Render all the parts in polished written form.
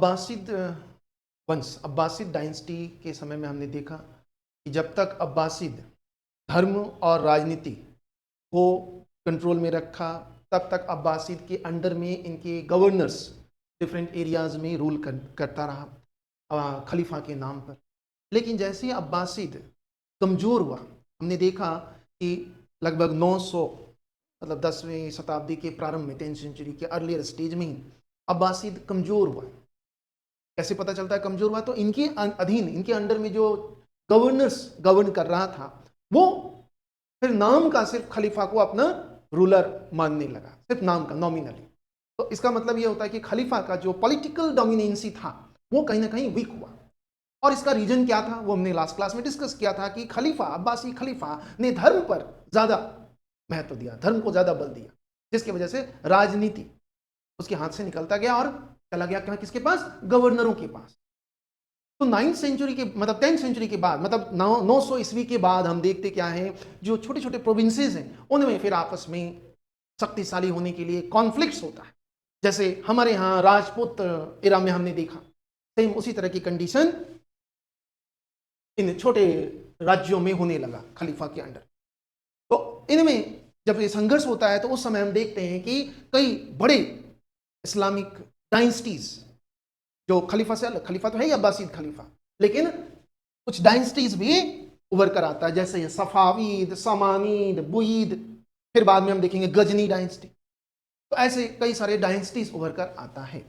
Abbasid वंश, Abbasid dynasty के समय में हमने देखा कि जब तक अब्बासिद धर्म और राजनीति को कंट्रोल में रखा, तब तक अब्बासिद के अंडर में इनके गवर्नर्स डिफरेंट एरियाज में रूल करता रहा खलीफा के नाम पर। लेकिन जैसे अब्बासिद कमज़ोर हुआ, हमने देखा कि लगभग 900 मतलब 10वीं शताब्दी के प्रारंभ में 10th सेंचुरी के अर्लियर स्टेज में ही अब्बासिद कमज़ोर हुआ। कैसे पता चलता है कमज़ोर हुआ? तो इनके अधीन, इनके अंडर में जो गवर्नर्स गवर्न कर रहा था, वो फिर नाम का सिर्फ खलीफा को अपना रूलर मानने लगा, सिर्फ नाम का, नॉमिनली। तो इसका मतलब ये होता है कि खलीफा का जो पॉलिटिकल डोमिनेंसी था वो कहीं ना कहीं वीक हुआ। और इसका रीजन क्या था वो हमने लास्ट क्लास में डिस्कस किया था कि खलीफा, अब्बासी खलीफा ने धर्म पर ज्यादा महत्व दिया, धर्म को ज्यादा बल दिया, जिसकी वजह से राजनीति उसके हाथ से निकलता गया और चला गया कहाँ, किसके पास? गवर्नरों के पास। तो 9th सेंचुरी के मतलब 10th सेंचुरी के बाद, मतलब 900 ईस्वी के बाद हम देखते क्या है, जो छोटे छोटे प्रोविंसेस हैं उनमें फिर आपस में शक्तिशाली होने के लिए कॉन्फ्लिक्ट्स होता है। जैसे हमारे यहाँ राजपूत एरा में हमने देखा, सेम उसी तरह की कंडीशन इन छोटे राज्यों में होने लगा खलीफा के अंडर। तो इनमें जब ये संघर्ष होता है तो उस समय हम देखते हैं कि कई बड़े इस्लामिक डायनेस्टीज जो खलीफा से अलग, खलीफा तो है ही अब्बासीद खलीफा, लेकिन कुछ डायनेस्टीज भी उभर कर आता है, जैसे सफावीद, समानीद, बुईद, फिर बाद में हम देखेंगे गजनी डायनेस्टी। तो ऐसे कई सारे डायनेस्टीज उभर कर आता है।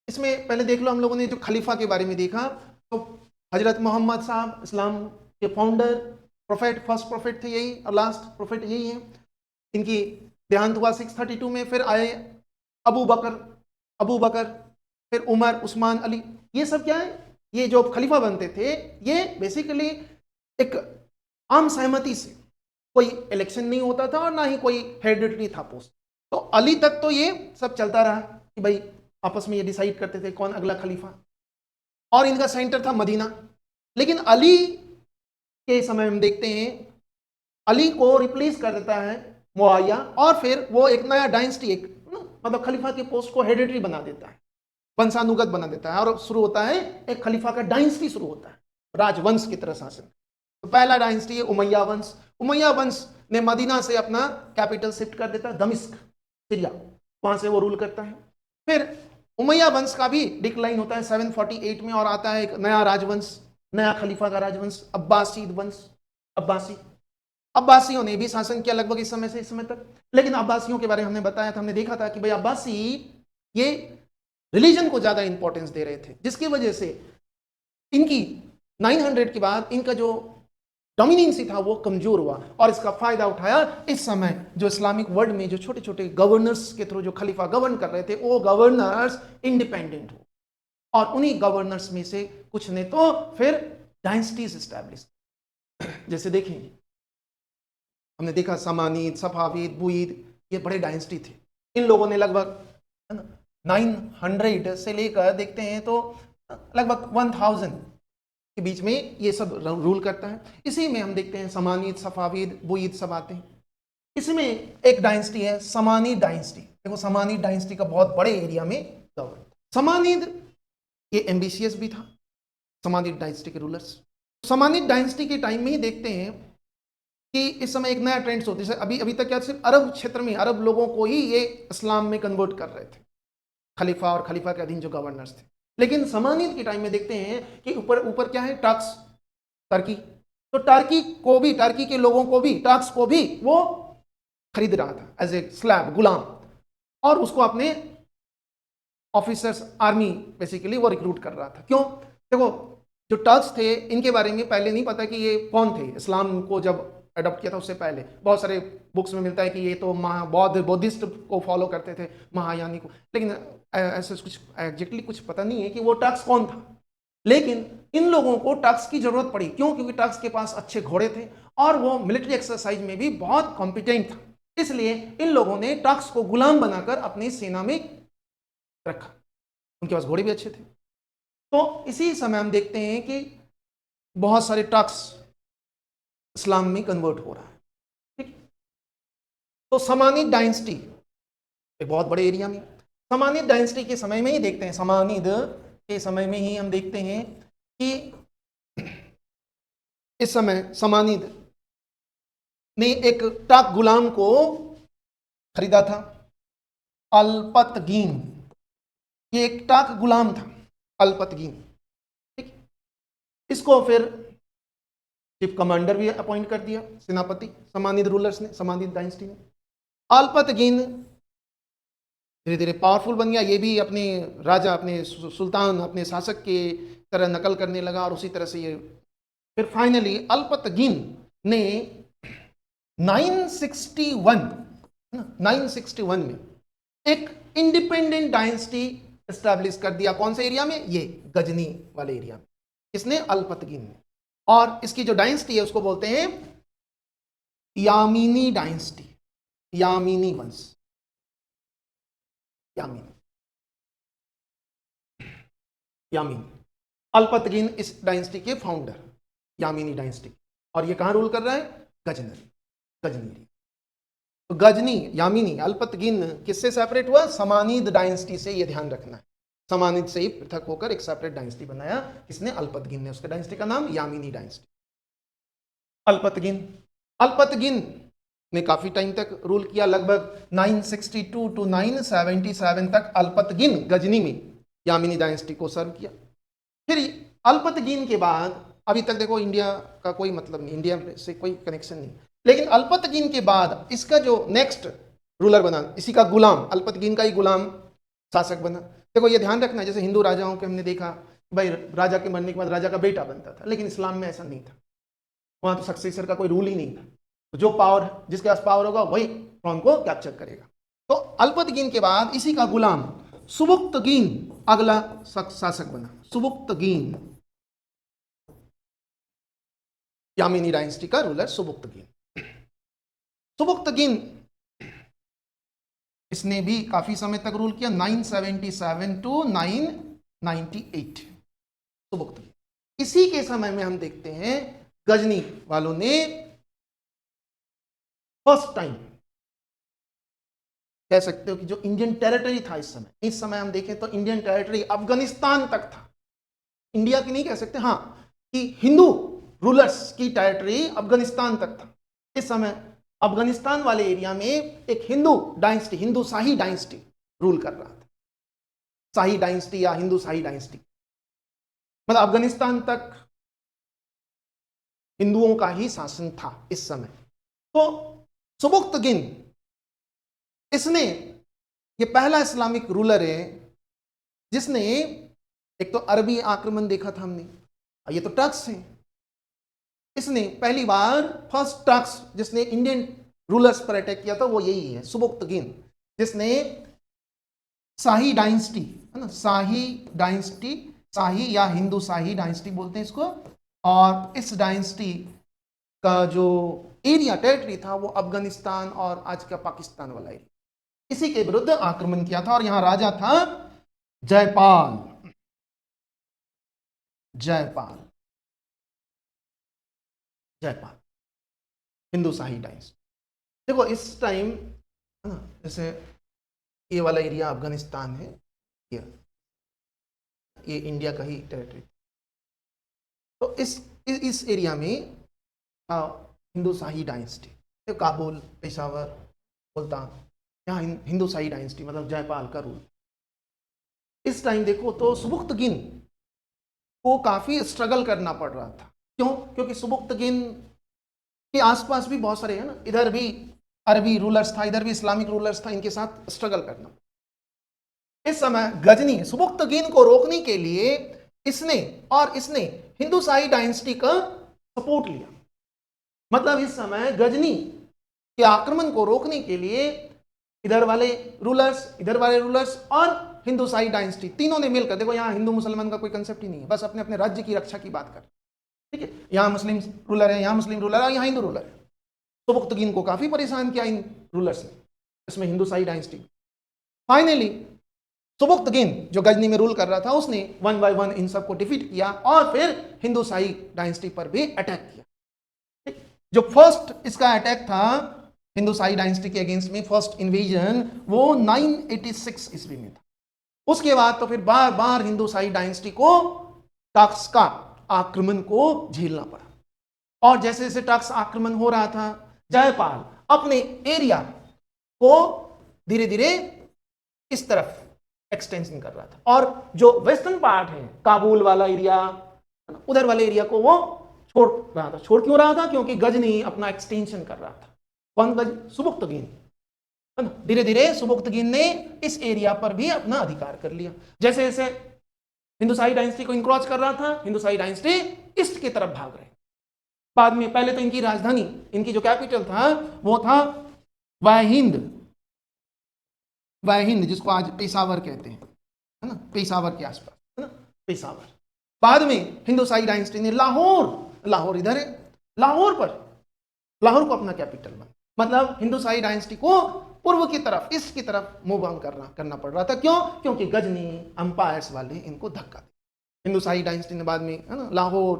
इसमें पहले देख लो, हम लोगों ने जो खलीफा के बारे में देखा तो हजरत मोहम्मद साहब इस्लाम के फाउंडर, प्रोफेट, फर्स्ट प्रोफेट थे यही और लास्ट प्रोफेट यही है। इनकी देहांत हुआ 632 में। फिर आए अबू बकर, फिर उमर, उस्मान, अली। ये सब क्या है? ये जो खलीफा बनते थे ये बेसिकली एक आम सहमति से, कोई इलेक्शन नहीं होता था और ना ही कोई हेरिडिटरी था पोस्ट। तो अली तक तो ये सब चलता रहा कि भाई आपस में ये डिसाइड करते थे कौन अगला खलीफा, और इनका सेंटर था मदीना। लेकिन अली के समय हम देखते हैं अली को रिप्लेस कर देता है मुआविया, और फिर वो एक नया डायनेस्टी, एक मतलब खलीफा के पोस्ट को हेरिडिटरी बना देता है, वंशानुगत बना देता है, और शुरू होता है एक खलीफा का डायनेस्टी शुरू होता है, राजवंश की तरह शासन। तो पहला डायनेस्टी है उमैया वंश। उमैया वंश ने मदीना से अपना कैपिटल शिफ्ट कर देता है दमिश्क, सीरिया, वहां से वो रूल करता है। फिर उमैया वंश का भी डिक्लाइन होता है 748 में, और आता है एक नया राजवंश, नया खलीफा का राजवंश, अब्बासीद वंश। अब्बासियों ने भी शासन किया लगभग इस समय से इस समय तक। लेकिन अब्बासियों के बारे में हमने बताया था, हमने देखा था कि भाई अब्बासी ये रिलीजन को ज्यादा इंपॉर्टेंस दे रहे थे, जिसकी वजह से इनकी 900 के बाद इनका जो डोमिनेंसी था वो कमजोर हुआ, और इसका फायदा उठाया इस समय जो इस्लामिक वर्ल्ड में जो छोटे छोटे गवर्नर्स के थ्रू जो खलीफा गवर्न कर रहे थे, वो गवर्नर्स इंडिपेंडेंट हो, और उन्हीं गवर्नर्स में से कुछ ने तो फिर डायनेस्टीज एस्टैब्लिश। जैसे देखेंगे हमने देखा समानीद, सफावीद, बुईद, ये बड़े डायनेस्टी थे। इन लोगों ने लगभग 900 से लेकर देखते हैं तो लगभग 1000 के बीच में ये सब रूल करता है। इसी में हम देखते हैं समानीद, सफावीद, बुईद सब आते हैं। इसमें एक डायनेस्टी है समानीद डायनेस्टी। देखो समानीद डायनेस्टी का बहुत बड़े एरिया में गवर्न। समानीद ये एम्बिशियस भी था, समानीद डायनेस्टी के रूलर्स। समानीद डायनेस्टी के टाइम में ही देखते हैं कि इस समय एक नया ट्रेंड्स होता है। अभी तक क्या सिर्फ अरब क्षेत्र में अरब लोगों को ही ये इस्लाम में कन्वर्ट कर रहे थे, खलीफा और खलीफा के अधीन जो गवर्नर्स थे। लेकिन समानीद के टाइम में देखते हैं कि ऊपर क्या है, टर्क्स, टर्की। तो टर्की के लोगों को भी, टर्क्स को भी वो खरीद रहा था एज ए स्लैब, गुलाम, और उसको अपने ऑफिसर्स, आर्मी बेसिकली वो रिक्रूट कर रहा था। क्यों? देखो जो टर्क्स थे इनके बारे में पहले नहीं पता कि ये कौन थे। इस्लाम को जब अडॉप्ट किया था उससे पहले बहुत सारे बुक्स में मिलता है कि ये तो बुद्धिस्ट को फॉलो करते थे, महायानी को, लेकिन ऐसे कुछ एग्जैक्टली कुछ पता नहीं है कि वो टर्क्स कौन था। लेकिन इन लोगों को टर्क्स की जरूरत पड़ी। क्यों? क्योंकि टर्क्स के पास अच्छे घोड़े थे और वो मिलिट्री एक्सरसाइज में भी बहुत कॉम्पिटेंट था। इसलिए इन लोगों ने टर्क्स को गुलाम बनाकर अपनी सेना में रखा। उनके पास घोड़े भी अच्छे थे। तो इसी समय हम देखते हैं कि बहुत सारे टर्क्स इस्लाम में कन्वर्ट हो रहा है। ठीक। तो समानीद डायनेस्टी एक बहुत बड़े एरिया में, समानीद डायनेस्टी के समय में ही देखते हैं समानीद के समय में ही हम देखते हैं कि इस समय समानिद ने एक टाक गुलाम को खरीदा था, अल्पतगीन। ये एक टाक गुलाम था, अल्पतगीन। ठीक, इसको फिर चीफ कमांडर भी अपॉइंट कर दिया सेनापति समानिद रूलर्स ने, समानिद डायनेस्टी ने। अल्पतगीन धीरे धीरे पावरफुल बन गया, ये भी अपने राजा, अपने सुल्तान, अपने शासक के तरह नकल करने लगा, और उसी तरह से ये फिर फाइनली अल्पतगीन ने 961 में एक इंडिपेंडेंट डायनेस्टी एस्टैब्लिश कर दिया। कौन से एरिया में? ये गजनी वाले एरिया में। इसने अल्पतगीन ने, और इसकी जो डायनेस्टी है उसको बोलते हैं यामीनी डायनेस्टी, यामीनी वंश, यामीनी। अल्पतगीन इस डायनेस्टी के फाउंडर, यामीनी डायनेस्टी। और ये कहां रूल कर रहा है? गजनी एरिया। तो गजनी, यामीनी, अल्पतगीन किससे सेपरेट हुआ? समानिद डायनेस्टी से। ये ध्यान रखना है, समानिद से ही पृथक होकर एक सेपरेट डायनेस्टी बनाया। किसने? अल्पतगीन ने। उसके डायनेस्टी का नाम यामीनी डायनेस्टी। अल्पतगीन ने काफी टाइम तक रूल किया, लगभग 962 टू 977 तक अल्पतगीन गजनी में यामीनी डायनेस्टी को सर्व किया। फिर अल्पतगीन के बाद, अभी तक देखो इंडिया का कोई मतलब नहीं, इंडिया से कोई कनेक्शन नहीं, लेकिन अल्पतगीन के बाद इसका जो नेक्स्ट रूलर बना, इसी का गुलाम, अल्पतगीन का ही गुलाम शासक बना। देखो ये ध्यान रखना, जैसे हिंदू राजाओं के हमने देखा भाई, राजा के मरने के बाद राजा का बेटा बनता था, लेकिन इस्लाम में ऐसा नहीं था। वहां तो सक्सेसर का कोई रूल ही नहीं था। तो जो पावर, जिसके पास पावर होगा वही थ्रोन को कैप्चर करेगा। तो अल्पतगीन के बाद इसी का गुलाम सुबुक्तगीन अगला शासक बना। सुबुक्तगीन, यामीनी डायनेस्टी का रूलर सुबुक्तगीन इसने भी काफी समय तक रूल किया, 977 टू 998 सुबुक्तगीन। इसी के समय में हम देखते हैं गजनी वालों ने फर्स्ट टाइम, कह सकते हो कि जो इंडियन टेरिटरी था इस समय हम देखें तो इंडियन टेरिटरी अफगानिस्तान तक था, इंडिया की नहीं कह सकते, हाँ, कि हिंदू रूलर्स की टेरिटरी अफगानिस्तान तक था। इस समय अफगानिस्तान वाले एरिया में एक हिंदू डायनेस्टी, हिंदू शाही डायनेस्टी रूल कर रहा था। शाही डायनेस्टी या हिंदू शाही डायनेस्टी, मतलब अफगानिस्तान तक हिंदुओं का ही शासन था इस समय। तो सुबुक्तगीन, इसने, ये पहला इस्लामिक रूलर है जिसने, एक तो अरबी आक्रमण देखा था हमने, ये तो टर्क्स हैं, इसने पहली बार फर्स्ट टर्क्स जिसने इंडियन रूलर्स पर अटैक किया था वो यही है, सुबुक्तगीन, जिसने शाही डायनेस्टी, है ना, शाही डायनेस्टी, शाही या हिंदू शाही डायनेस्टी बोलते हैं इसको, और इस डायनेस्टी का जो एरिया, टेरिटरी था वो अफगानिस्तान और आज का पाकिस्तान वाला एरिया, इसी के विरुद्ध आक्रमण किया था। और यहां राजा था जयपाल, जयपाल, जयपाल, हिंदू शाही डायनेस्टी। देखो इस टाइम, है ना, जैसे ये वाला एरिया अफगानिस्तान है, ये इंडिया का ही टेरिटरी। तो इस एरिया में हिंदू शाही डायनेस्टी, तो काबुल, पेशावर, मुल्तान, यहाँ हिंदू शाही डायनेस्टी मतलब जयपाल का रूल। इस टाइम देखो तो सुबुक्तगीन को काफी स्ट्रगल करना पड़ रहा था। क्यों? क्योंकि सुबुक्तगीन के आसपास भी बहुत सारे, है ना, इधर भी अरबी रूलर्स था, इधर भी इस्लामिक रूलर्स था, इनके साथ स्ट्रगल करना। इस समय गजनी सुबुक्तगीन को रोकने के लिए इसने हिंदू शाही डायनेस्टी का सपोर्ट लिया। मतलब इस समय गजनी के आक्रमण को रोकने के लिए इधर वाले रूलर्स और हिंदू शाही डायनेस्टी तीनों ने मिलकर, देखो यहाँ हिंदू मुसलमान का कोई कंसेप्ट ही नहीं है, बस अपने अपने राज्य की रक्षा की बात कर, ठीक है, यहाँ मुस्लिम रूलर है, यहाँ मुस्लिम रूलर है, यहाँ हिंदू रूलर है। सुबुक्तगीन को काफी परेशान किया इन रूलर्स ने, इसमें हिंदू शाही डायनेस्टी। फाइनली सुबुक्तगीन जो गजनी में रूल कर रहा था, उसने 1 बाय 1 इन सबको डिफीट किया और फिर हिंदू शाही डायनेस्टी पर भी अटैक किया। जो फर्स्ट इसका अटैक था हिंदू शाही डायनेस्टी के अगेंस्ट में, फर्स्ट इन्वेजन, वो 986 ईस्वी में था। उसके बाद तो फिर बार बार हिंदूशाही डायनेस्टी को टक्स का आक्रमण को झेलना पड़ा। और जैसे जैसे टक्स आक्रमण हो रहा था, जयपाल अपने एरिया को धीरे धीरे इस तरफ एक्सटेंशन कर रहा था, और जो वेस्टर्न पार्ट है, काबुल वाला एरिया, उधर वाले एरिया को वो छोड़ रहा था। छोड़ क्यों रहा था? क्योंकि गजनी अपना एक्सटेंशन कर रहा था। कौन गज? सुबुक्तगीन। धीरे धीरे सुबुक्तगीन ने इस एरिया पर भी अपना अधिकार कर लिया। जैसे जैसे हिंदूशाही डायनेस्टी को इंक्रोच कर रहा था, हिंदूशाही डायनेस्टी ईस्ट की तरफ भाग रहे। बाद में पहले तो इनकी राजधानी, इनकी जो कैपिटल था वो था वाहिंद, वाहिंद जिसको आज पेशावर कहते हैं, है ना, पेशावर के आसपास, है ना, पेशावर। बाद में हिंदूशाही डायनेस्टी ने लाहौर, लाहौर इधर है, लाहौर पर, लाहौर को अपना कैपिटल बना। मतलब हिंदूशाही डायनेस्टी को पूर्व की तरफ, ईस्ट की तरफ मूव ऑन करना पड़ रहा था। क्यों? क्योंकि गजनी अंपायर्स वाले इनको धक्का दिया। हिंदूशाही डायनेस्टी ने बाद में, है ना, लाहौर,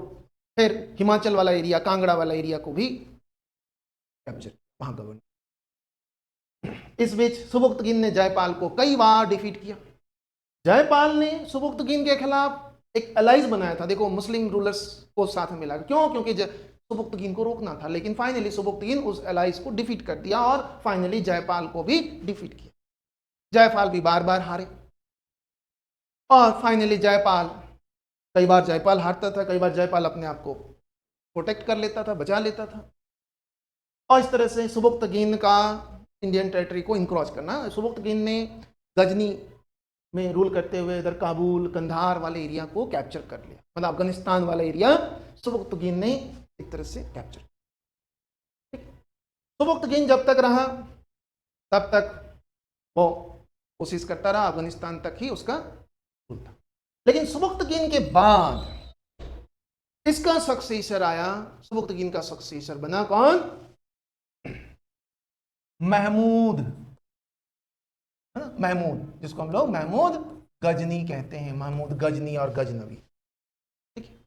फिर हिमाचल वाला एरिया, कांगड़ा वाला एरिया को भी कैप्चर, वहां गवर्न। इस बीच सुबुक्तगीन ने जयपाल को कई बार डिफीट किया। जयपाल ने सुबुक्तगीन के खिलाफ एक अलाइज बनाया था, देखो मुस्लिम रूलर्स को साथ में मिला। क्यों? क्योंकि सुबुक्तगीन को रोकना था। लेकिन फाइनली सुबुक्तगीन उस अलाइज को डिफीट कर दिया और फाइनली जयपाल को भी डिफीट किया। जयपाल भी बार बार हारे और फाइनली जयपाल, कई बार जयपाल हारता था, कई बार जयपाल अपने आप को प्रोटेक्ट कर लेता था, बचा लेता था। और इस तरह से सुबुक्तगीन का इंडियन टेरिटरी को इंक्रोच करना। सुबुक्तगीन ने गजनी में रूल करते हुए इधर काबुल, कंधार वाले एरिया को कैप्चर कर लिया। मतलब अफगानिस्तान वाला एरिया सुबुक्तगीन ने एक तरह से कैप्चर। सुबुक्तगीन जब तक रहा तब तक वो कोशिश करता रहा, अफगानिस्तान तक ही उसका रूल था। लेकिन सुबुक्तगीन के बाद इसका सक्सेसर आया। सुबुक्तगीन का सक्सेसर बना कौन? महमूद, है ना, महमूद, जिसको हम लोग महमूद गजनी कहते हैं। महमूद गजनी और गजनवी, ठीक है।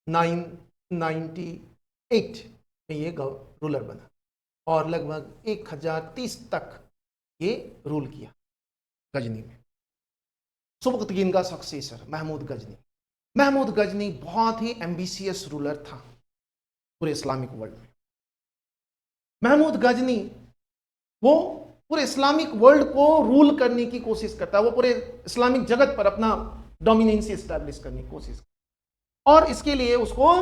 998 में ये रूलर बना और लगभग 1030 तक ये रूल किया गजनी में। सुबुक्तगीन का सक्सेसर महमूद गजनी। महमूद गजनी बहुत ही एम्बिशियस रूलर था पूरे इस्लामिक वर्ल्ड में। महमूद गजनी वो पूरे इस्लामिक वर्ल्ड को रूल करने की कोशिश करता है। वो पूरे इस्लामिक जगत पर अपना डोमिनेंसी एस्टैब्लिश करने की कोशिश करता है। और इसके लिए उसको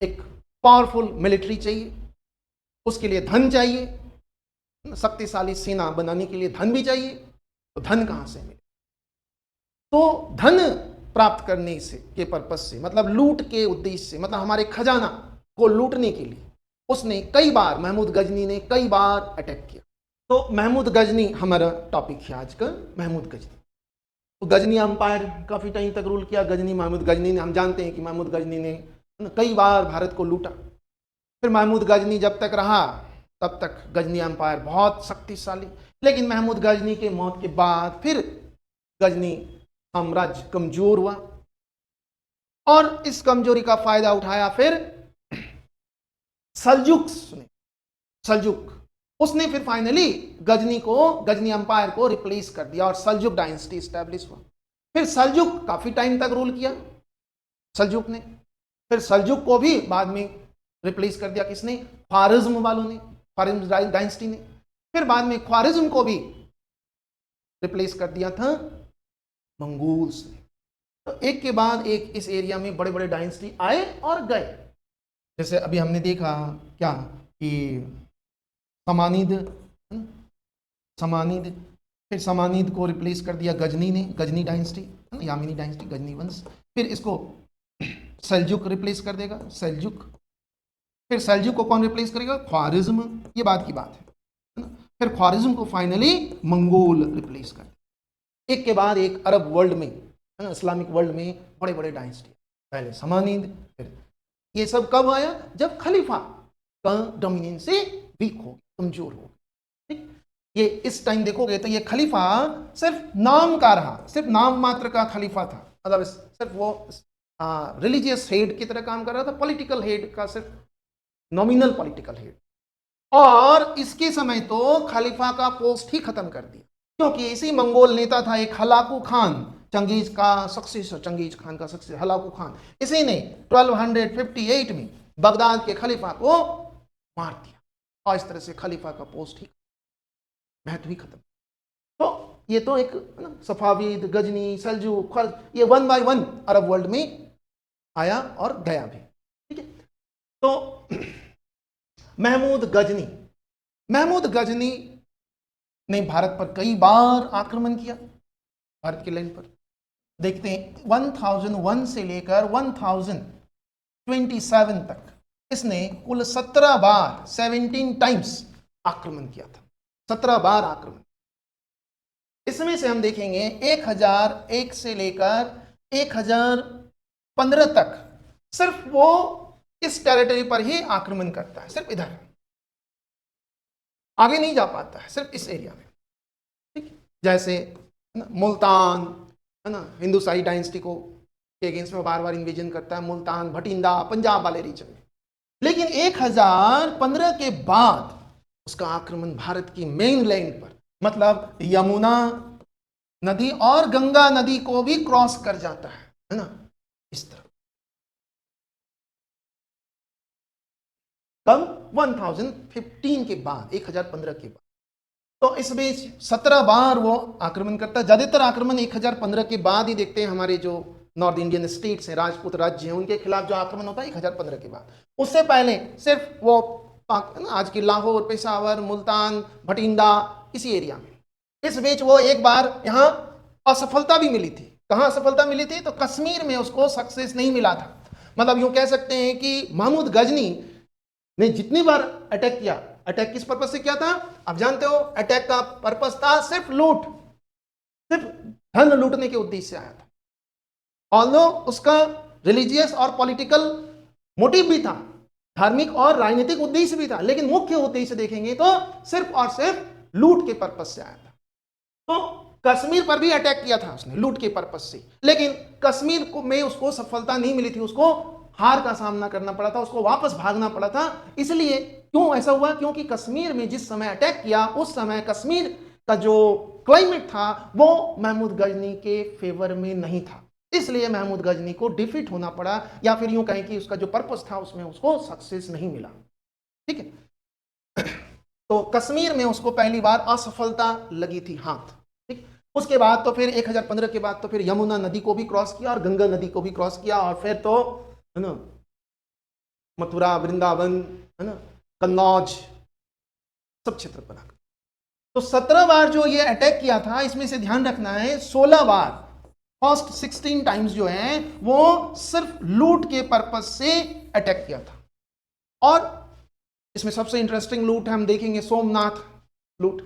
एक पावरफुल मिलिट्री चाहिए, उसके लिए धन चाहिए, शक्तिशाली सेना बनाने के लिए धन भी चाहिए। तो धन कहां से मिले? तो धन प्राप्त करने से के पर्पस से, मतलब लूट के उद्देश्य से, मतलब हमारे खजाना को लूटने के लिए उसने कई बार, महमूद गजनी ने कई बार अटैक किया। तो महमूद गजनी हमारा टॉपिक है आज का, महमूद गजनी। तो गजनी अंपायर काफी टाइम तक रूल किया। गजनी, महमूद गजनी ने, हम जानते हैं कि महमूद गजनी ने कई बार भारत को लूटा। फिर महमूद गजनी जब तक रहा तब तक गजनी अंपायर बहुत शक्तिशाली। लेकिन महमूद गजनी के मौत के बाद फिर गजनी साम्राज्य कमजोर हुआ और इस कमजोरी का फायदा उठाया फिर सल्जुक्स ने। सल्जुक, उसने फिर फाइनली गजनी को, गजनी अंपायर को रिप्लेस कर दिया और सल्जुक डायनेस्टी एस्टैब्लिश हुआ। फिर सल्जुक काफी टाइम तक रूल किया सल्जुक ने। फिर सल्जुक को भी बाद में रिप्लेस कर दिया किसने? ख्वारिज्म वालों ने, ख्वारिज्म डायनेस्टी ने। फिर बाद में ख्वारिज्म को भी रिप्लेस कर दिया था मंगोल्स ने। तो एक के बाद एक इस एरिया में बड़े बड़े डायनेस्टी आए और गए। जैसे अभी हमने देखा क्या कि समानीद, समानीद, फिर समानीद को रिप्लेस कर दिया गजनी ने, गजनी डायनेस्टी, यामिनी डायनेस्टी, गजनी वंश। फिर इसको सल्जुक रिप्लेस कर देगा, सल्जुक। फिर सल्जुक को कौन रिप्लेस करेगा? ख्वारिज्म। ये बात की बात है ना। फिर ख्वारिज्म को फाइनली मंगोल रिप्लेस कर दिया। एक के बाद एक अरब वर्ल्ड में, है ना, इस्लामिक वर्ल्ड में बड़े बड़े डायनेस्टी, पहले समानीद। फिर ये सब कब आया? जब खलीफा का डोमिनेंसी वीक हो, कमजोर हो। ठीक, ये इस टाइम देखोगे तो ये खलीफा सिर्फ नाम का रहा, सिर्फ नाम मात्र का खलीफा था। मतलब सिर्फ वो रिलीजियस हेड की तरह काम कर रहा था, पॉलिटिकल हेड का सिर्फ नॉमिनल पॉलिटिकल हेड। और इसके समय तो खलीफा का पोस्ट ही खत्म कर दिया। क्योंकि इसी मंगोल नेता था एक हलाकू खान, चंगेज का सक्सेसर, चंगेज खान का सक्सेसर हलाकू खान। इसी ने 1258 में बगदाद के खलीफा को मार दिया और इस तरह से खलीफा का पोस्ट ही, महत्व ही खत्म। तो ये तो एक सफाविद, गजनी, सल्जूक, ये 1 बाय 1 अरब वर्ल्ड में आया और गया भी। ठीक है, तो महमूद गजनी, महमूद गजनी ने भारत पर कई बार आक्रमण किया, भारत के लैंड पर। देखते हैं 1001 से लेकर 1027 तक इसने कुल 17 बार 17 टाइम्स आक्रमण किया था, 17 बार आक्रमण। इसमें से हम देखेंगे 1001 से लेकर 1015 तक सिर्फ वो इस टेरिटरी पर ही आक्रमण करता है, सिर्फ इधर, आगे नहीं जा पाता है, सिर्फ इस एरिया में। ठीक, जैसे मुल्तान है ना, हिंदू शाही डायनेस्टी को के अगेंस्ट में बार बार इन्वेजन करता है, मुल्तान, भटिंडा, पंजाब वाले रीजन में। लेकिन 1015 के बाद उसका आक्रमण भारत की मेन लैंड पर, मतलब यमुना नदी और गंगा नदी को भी क्रॉस कर जाता है ना, इस तरह। कब? 1015 के बाद, 1015 के बाद। तो इस बीच 17 बार वो आक्रमण करता है। ज्यादातर आक्रमण 1015 के बाद ही देखते हैं। हमारे जो नॉर्थ इंडियन स्टेट्स हैं, राजपूत राज्य हैं, उनके खिलाफ जो आक्रमण होता है 1015 के बाद। उससे पहले सिर्फ वो आज की लाहौर, पेशावर, मुल्तान, भटिंडा, इसी एरिया में। इस बीच वो एक बार यहां असफलता भी मिली थी। कहां असफलता मिली थी? तो कश्मीर में उसको सक्सेस नहीं मिला था। मतलब यूं कह सकते हैं कि महमूद गजनी ने जितनी बार अटैक किया, अटैक किस पर्पस से किया था? आप जानते हो, अटैक का पर्पस था सिर्फ लूट, सिर्फ धन लूटने के उद्देश्य से आया था। ऑल्दो उसका रिलीजियस और पॉलिटिकल मोटिव भी था, धार्मिक और राजनीतिक उद्देश्य भी था, लेकिन मुख्य उद्देश्य देखेंगे तो सिर्फ और सिर्फ लूट के पर्पस से आया था। तो कश्मीर पर भी अटैक किया था उसने लूट के पर्पस से, लेकिन कश्मीर में उसको सफलता नहीं मिली थी, उसको हार का सामना करना पड़ा था, उसको वापस भागना पड़ा था। इसलिए क्यों ऐसा हुआ? क्योंकि कश्मीर में जिस समय अटैक किया, उस समय कश्मीर का जो क्लाइमेट था वो महमूद गजनी के फेवर में नहीं था। इसलिए महमूद गजनी को डिफीट होना पड़ा, या फिर यूं कहें कि उसका जो पर्पस था उसमें उसको सक्सेस नहीं मिला। ठीक है, तो कश्मीर में उसको पहली बार असफलता लगी थी हाथ। ठीक, उसके बाद तो फिर 1015 के बाद तो फिर यमुना नदी को भी क्रॉस किया और गंगा नदी को भी क्रॉस किया, और फिर तो है ना मथुरा, वृंदावन, है ना, कन्नौज, सब क्षेत्र पर। तो 17 बार जो ये अटैक किया था, इसमें से ध्यान रखना है 16 बार, फर्स्ट 16 टाइम्स जो है वो सिर्फ लूट के पर्पस से अटैक किया था। और इसमें सबसे इंटरेस्टिंग लूट हम देखेंगे सोमनाथ लूट।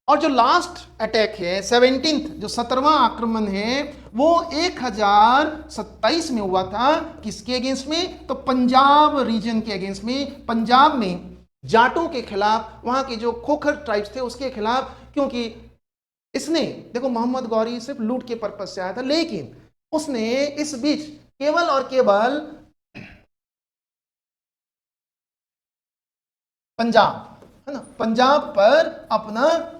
और जो लास्ट अटैक है 17th, जो 17वां आक्रमण है, वो 1027 में हुआ था। किसके अगेंस्ट में? तो पंजाब रीजन के अगेंस्ट में, पंजाब में जाटों के खिलाफ, वहां के जो खोखर ट्राइब्स थे उसके खिलाफ। क्योंकि इसने, देखो, मोहम्मद गौरी सिर्फ लूट के पर्पस से आया था, लेकिन उसने इस बीच केवल और केवल पंजाब, है ना, पंजाब पर अपना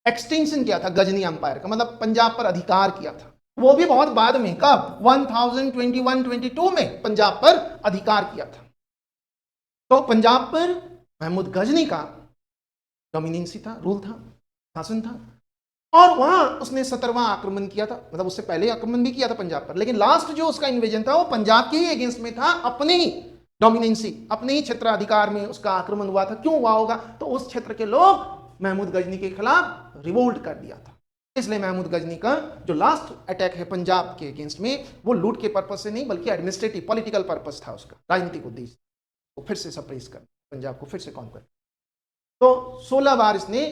एक्सटेंशन किया था गजनी एम्पायर का, मतलब पंजाब पर अधिकार किया था। वो भी बहुत बाद में, कब? 1021-22 में पंजाब पर अधिकार किया था। तो पंजाब पर महमूद गजनी का डोमिनेंसी था, रूल था, शासन था। और वहां उसने 17वां आक्रमण किया था, मतलब उससे पहले आक्रमण भी किया था पंजाब पर, लेकिन लास्ट जो उसका इन्वेजन था वो पंजाब के ही अगेंस्ट में था। अपने ही डोमिनेंसी, अपने ही क्षेत्राधिकार में उसका आक्रमण हुआ था। क्यों हुआ होगा? तो उस क्षेत्र के लोग महमूद गजनी के खिलाफ रिवोल्ट कर दिया था। इसलिए महमूद गजनी का जो लास्ट अटैक है पंजाब के अगेंस्ट में, वो लूट के पर्पस से नहीं, बल्कि एडमिनिस्ट्रेटिव, पॉलिटिकल पर्पस था उसका, राजनीतिक उद्देश्य को फिर से सप्रेस कर, पंजाब को फिर से कॉन्कर। तो 16 बार इसने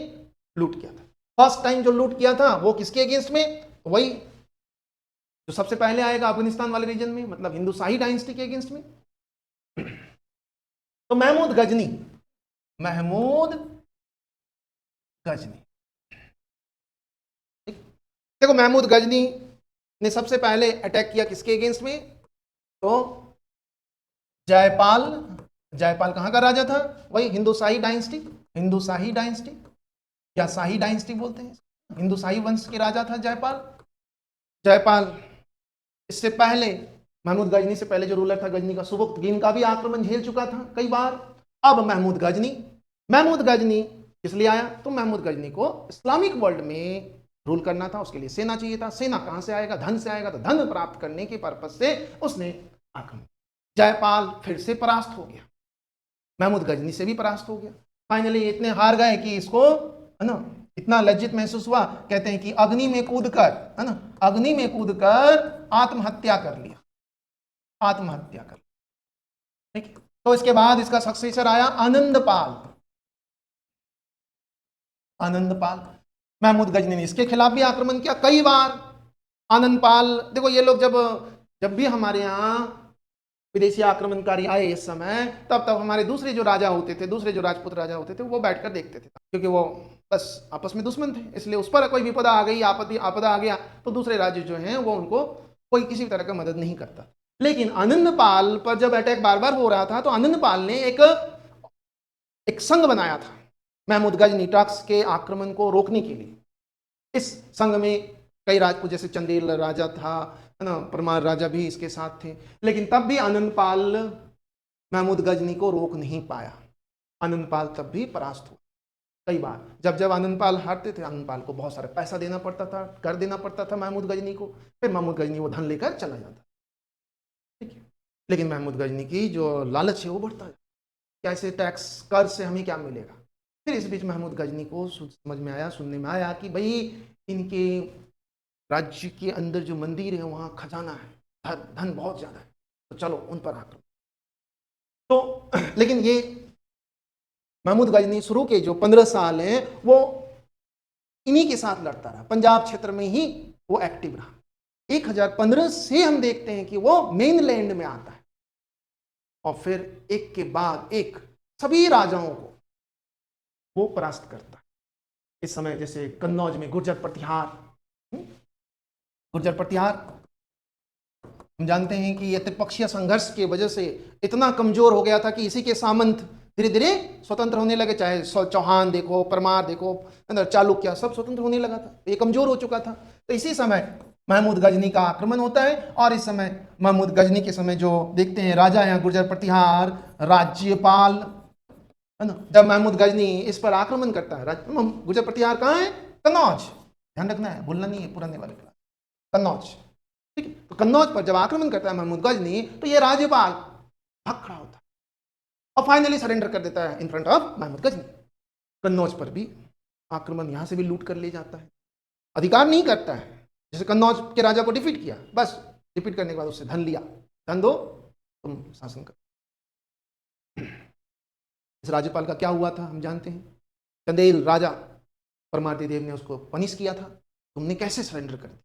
लूट किया था। फर्स्ट टाइम जो लूट किया था वो किसके अगेंस्ट में? वही जो सबसे पहले आएगा अफगानिस्तान वाले रीजन में, मतलब हिंदू शाही डायनेस्टी के अगेंस्ट में। तो महमूद गजनी, महमूद गजनी, देखो, महमूद गजनी ने सबसे पहले अटैक किया किसके अगेंस्ट में? तो जयपाल। जयपाल कहां का राजा था? वही हिंदू शाही डायनेस्टी, हिंदू शाही डायनेस्टी या शाही डायनेस्टी बोलते हैं, हिंदुशाही वंश के राजा था जयपाल। जयपाल इससे पहले महमूद गजनी से पहले जो रूलर था गजनी का सुबुक्तगीन का भी आक्रमण झेल चुका था कई बार। अब महमूद गजनी किस लिए आया? तो महमूद गजनी को इस्लामिक वर्ल्ड में रूल करना था, उसके लिए सेना चाहिए था। सेना कहां से आएगा? धन से आएगा। तो धन प्राप्त करने के पर्पज से उसने आक्रमण। जयपाल फिर से परास्त हो गया, महमूद गजनी से भी परास्त हो गया। फाइनली इतने हार गए कि इसको है ना इतना लज्जित महसूस हुआ, कहते हैं कि अग्नि में कूदकर, है ना, अग्नि में कूदकर आत्महत्या कर लिया, आत्महत्या कर। ठीक है, तो इसके बाद इसका सक्सेसर आया आनंदपाल। आनंदपाल, महमूद गजनी ने इसके खिलाफ भी आक्रमण किया कई बार। आनंदपाल, देखो ये लोग जब जब भी हमारे यहाँ विदेशी आक्रमणकारी आए इस समय, तब तब हमारे दूसरे जो राजा होते थे, दूसरे जो राजपूत राजा होते थे, वो बैठकर देखते थे, क्योंकि वो बस आपस में दुश्मन थे, इसलिए उस पर कोई विपदा आ गई, आपदा आ गया, तो दूसरे राज्य जो हैं वो उनको कोई किसी तरह का मदद नहीं करता। लेकिन आनंदपाल पर जब अटैक बार बार हो रहा था, तो आनंदपाल ने एक संघ बनाया था महमूद गजनी टर्क्स के आक्रमण को रोकने के लिए। इस संघ में कई राजपूत, जैसे चंदेल राजा था, है ना, परमार राजा भी इसके साथ थे। लेकिन तब भी आनंदपाल महमूद गजनी को रोक नहीं पाया। आनंदपाल तब भी परास्त हुआ कई बार। जब जब आनंदपाल हारते थे, आनंदपाल को बहुत सारा पैसा देना पड़ता था, कर देना पड़ता था महमूद गजनी को। फिर महमूद गजनी वो धन लेकर चला जाता। ठीक है, लेकिन महमूद गजनी की जो लालच है वो बढ़ता है, कैसे टैक्स कर से हमें क्या मिलेगा। फिर इस बीच महमूद गजनी को समझ में आया, सुनने में आया कि भाई इनके राज्य के अंदर जो मंदिर है वहां खजाना है, धन बहुत ज्यादा है, तो चलो उन पर आक्रमण। तो लेकिन ये महमूद गजनी शुरू के जो 15 साल हैं वो इन्हीं के साथ लड़ता रहा, पंजाब क्षेत्र में ही वो एक्टिव रहा। 1015 से हम देखते हैं कि वो मेनलैंड में आता है और फिर एक के बाद एक सभी राजाओं को वो परास्त करता है। इस समय जैसे कन्नौज में गुर्जर प्रतिहार, हम जानते हैं कि यह त्रिपक्षीय संघर्ष की वजह से इतना कमजोर हो गया था कि इसी के सामंत धीरे धीरे स्वतंत्र होने लगे। चाहे चौहान देखो, परमार देखो, चालुक्य, सब स्वतंत्र होने लगा था, ये कमजोर हो चुका था। तो इसी समय महमूद गजनी का आक्रमण होता है। और इस समय महमूद गजनी के समय जो देखते हैं राजा है गुर्जर प्रतिहार, राज्यपाल, है ना, जब महमूद गजनी इस पर आक्रमण करता है, गुर्जर प्रतिहार कहाँ है? कन्नौज, ध्यान रखना है, भूलना नहीं है पुराने वाले क्लास, कन्नौज। ठीक है, तो कन्नौज पर जब आक्रमण करता है महमूद गजनी, तो ये राज्यपाल भाग खड़ा होता है और फाइनली सरेंडर कर देता है in front of Mahmud Ghazni. Kannauj पर भी आक्रमण, यहां से भी लूट कर ले जाता है, अधिकार नहीं करता है। जैसे कन्नौज के राजा को डिफीट किया, बस डिफीट करने के बाद उससे धन लिया, धन दो तुम शासन कर। इस राज्यपाल का क्या हुआ था हम जानते हैं। चंदेल राजा परमार्दी देव ने उसको पनिश किया था, तुमने कैसे सरेंडर कर दिया,